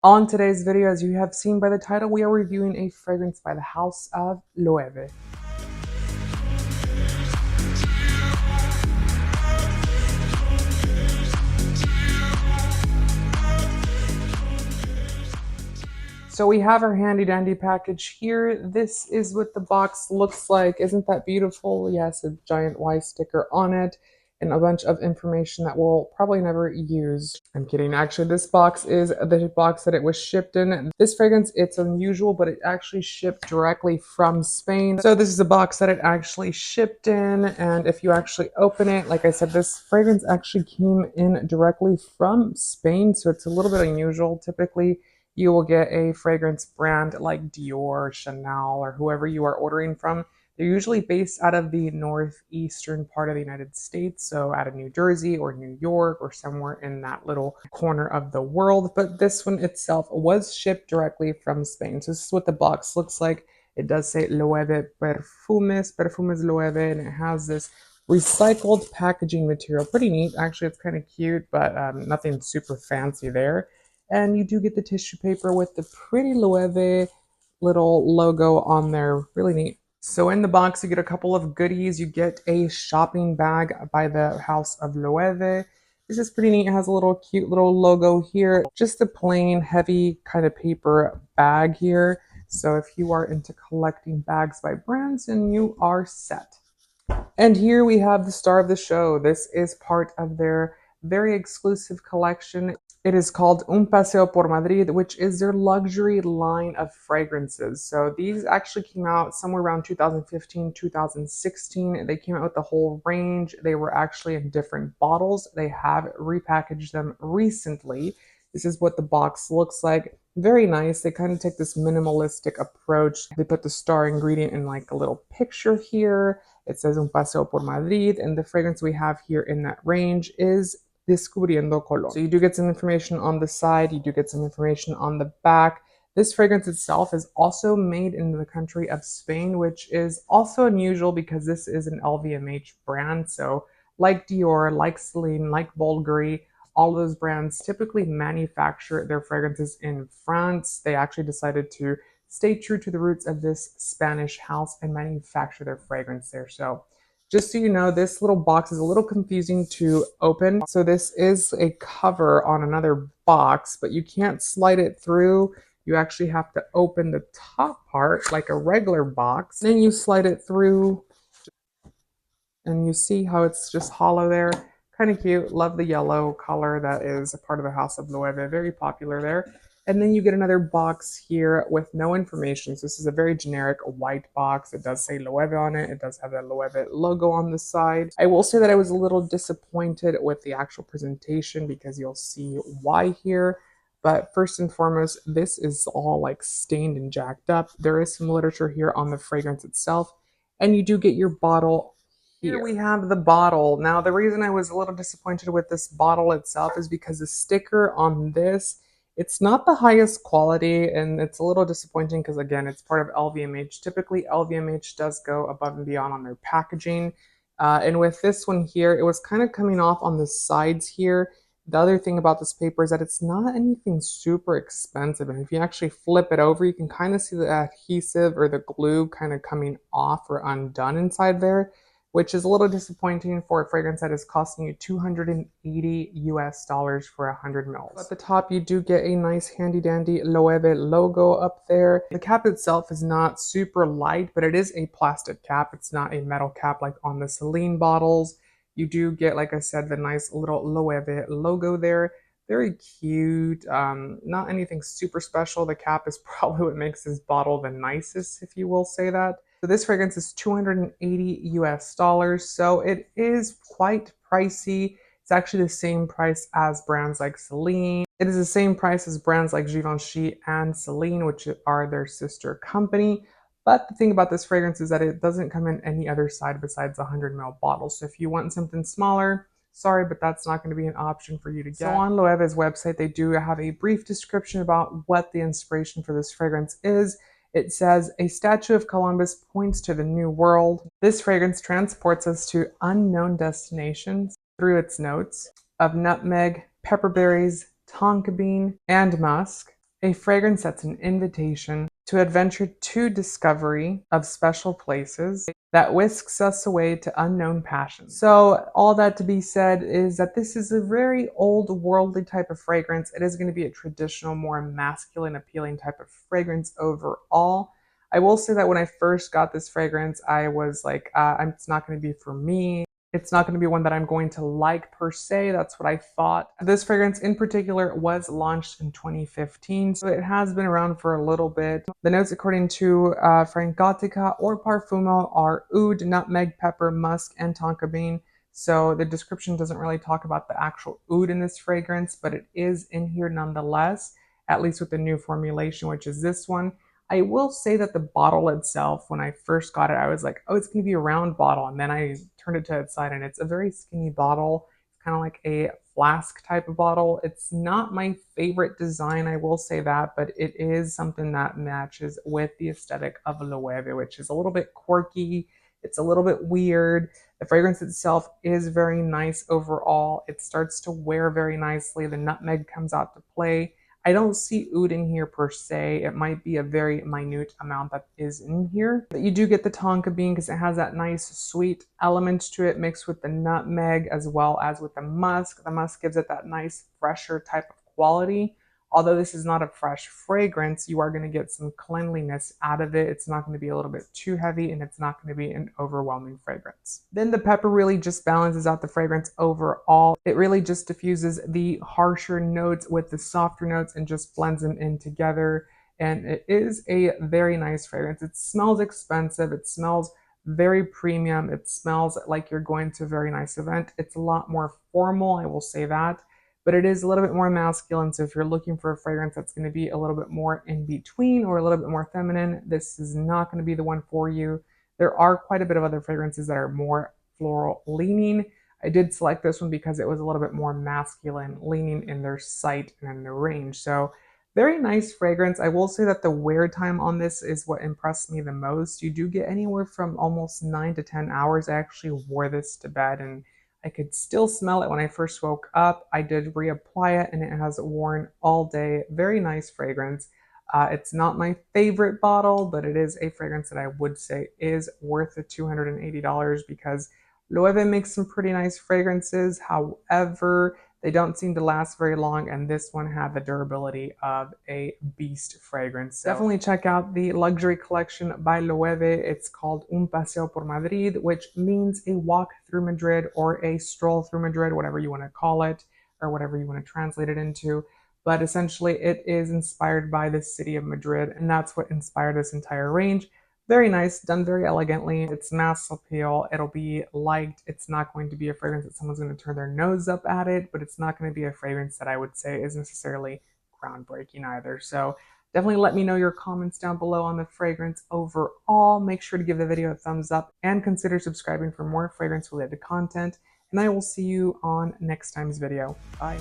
On today's video, as you have seen by the title, we are reviewing a fragrance by the house of Loewe. So we have our handy dandy package here. This is what the box looks like. Isn't that beautiful? Yes, a giant Y sticker on it and a bunch of information that we'll probably never use. I'm kidding. Actually, this box is the box that it was shipped in. This fragrance, it's unusual, but it actually shipped directly from Spain. So this is a box that it actually shipped in. And if you actually open it, like I said, this fragrance actually came in directly from Spain. So it's a little bit unusual. Typically, you will get a fragrance brand like Dior, Chanel, or whoever you are ordering from. They're usually based out of the northeastern part of the United States, so out of New Jersey or New York or somewhere in that little corner of the world. But this one itself was shipped directly from Spain. So this is what the box looks like. It does say Loewe Perfumes, Perfumes Loewe, and it has this recycled packaging material. Pretty neat. Actually, it's kind of cute, but nothing super fancy there. And you do get the tissue paper with the pretty Loewe little logo on there. Really neat. So in the box, you get a couple of goodies. You get a shopping bag by the house of Loewe. This is pretty neat. It has a little cute little logo here. Just a plain heavy kind of paper bag here. So if you are into collecting bags by brands, then you are set. And here we have the star of the show. This is part of their very exclusive collection. It is called Un Paseo por Madrid, which is their luxury line of fragrances. So these actually came out somewhere around 2015, 2016. They came out with the whole range. They were actually in different bottles. They have repackaged them recently. This is what the box looks like. Very nice. They kind of take this minimalistic approach. They put the star ingredient in like a little picture here. It says Un Paseo por Madrid, and the fragrance we have here in that range is Descubriendo Colón. So you do get some information on the side, you do get some information on the back. This fragrance itself is also made in the country of Spain, which is also unusual because this is an LVMH brand. So like Dior, like Celine, like Bulgari, all those brands typically manufacture their fragrances in France. They actually decided to stay true to the roots of this Spanish house and manufacture their fragrance there. So just so you know, this little box is a little confusing to open. So this is a cover on another box, but you can't slide it through. You actually have to open the top part like a regular box. Then you slide it through and you see how it's just hollow there. Kind of cute. Love the yellow color that is a part of the House of Loewe. Very popular there. And then you get another box here with no information. So this is a very generic white box. It does say Loewe on it. It does have that Loewe logo on the side. I will say that I was a little disappointed with the actual presentation because you'll see why here. But first and foremost, this is all like stained and jacked up. There is some literature here on the fragrance itself. And you do get your bottle here. We have the bottle. Now, the reason I was a little disappointed with this bottle itself is because the sticker on this, it's not the highest quality, and it's a little disappointing because, again, it's part of LVMH. Typically, LVMH does go above and beyond on their packaging. And with this one here, it was kind of coming off on the sides here. The other thing about this paper is that it's not anything super expensive. And if you actually flip it over, you can kind of see the adhesive or the glue kind of coming off or undone inside there, which is a little disappointing for a fragrance that is costing you $280 US for 100 mils. At the top, you do get a nice handy dandy Loewe logo up there. The cap itself is not super light, but it is a plastic cap. It's not a metal cap like on the Celine bottles. You do get, like I said, the nice little Loewe logo there. Very cute, not anything super special. The cap is probably what makes this bottle the nicest, if you will say that. So this fragrance is $280 US, so it is quite pricey. It's actually the same price as brands like Celine. It is the same price as brands like Givenchy and Celine, which are their sister company. But the thing about this fragrance is that it doesn't come in any other side besides a 100 ml bottle. So if you want something smaller, sorry, but that's not going to be an option for you to get. So on Loewe's website, they do have a brief description about what the inspiration for this fragrance is. It says, a statue of Columbus points to the new world. This fragrance transports us to unknown destinations through its notes of nutmeg, pepperberries, tonka bean, and musk. A fragrance that's an invitation to adventure to discovery of special places that whisks us away to unknown passions. So all that to be said is that this is a very old worldly type of fragrance. It is going to be a traditional, more masculine appealing type of fragrance overall. I will say that when I first got this fragrance, I was like, it's not going to be for me. It's not going to be one that I'm going to like per se. That's what I thought. This fragrance in particular was launched in 2015, so it has been around for a little bit. The notes according to Francotica or Parfumo are oud, nutmeg, pepper, musk, and tonka bean. So the description doesn't really talk about the actual oud in this fragrance, but it is in here nonetheless, at least with the new formulation, which is this one. I will say that the bottle itself, when I first got it, I was like, oh, it's going to be a round bottle. And then I turned it to its side and it's a very skinny bottle. It's kind of like a flask type of bottle. It's not my favorite design, I will say that, but it is something that matches with the aesthetic of Loewe, which is a little bit quirky. It's a little bit weird. The fragrance itself is very nice overall. It starts to wear very nicely. The nutmeg comes out to play. I don't see oud in here per se. It might be a very minute amount that is in here. But you do get the tonka bean because it has that nice sweet element to it mixed with the nutmeg as well as with the musk. The musk gives it that nice fresher type of quality. Although this is not a fresh fragrance, you are going to get some cleanliness out of it. It's not going to be a little bit too heavy and it's not going to be an overwhelming fragrance. Then the pepper really just balances out the fragrance overall. It really just diffuses the harsher notes with the softer notes and just blends them in together. And it is a very nice fragrance. It smells expensive. It smells very premium. It smells like you're going to a very nice event. It's a lot more formal, I will say that. But it is a little bit more masculine. So if you're looking for a fragrance that's going to be a little bit more in between or a little bit more feminine, this is not going to be the one for you. There are quite a bit of other fragrances that are more floral leaning. I did select this one because it was a little bit more masculine leaning in their sight and in their range. So very nice fragrance. I will say that the wear time on this is what impressed me the most. You do get anywhere from almost 9 to 10 hours. I actually wore this to bed and I could still smell it when I first woke up. I did reapply it and it has worn all day. Very nice fragrance. It's not my favorite bottle, but it is a fragrance that I would say is worth the $280 because Loewe makes some pretty nice fragrances. However, they don't seem to last very long, and this one had the durability of a beast fragrance. So definitely check out the luxury collection by Loewe. It's called Un Paseo por Madrid, which means a walk through Madrid or a stroll through Madrid, whatever you want to call it, or whatever you want to translate it into. But essentially, it is inspired by the city of Madrid, and that's what inspired this entire range. Very nice, done very elegantly. It's mass appeal. It'll be liked. It's not going to be a fragrance that someone's going to turn their nose up at it, but it's not going to be a fragrance that I would say is necessarily groundbreaking either. So definitely let me know your comments down below on the fragrance overall. Make sure to give the video a thumbs up and consider subscribing for more fragrance related content. And I will see you on next time's video. Bye.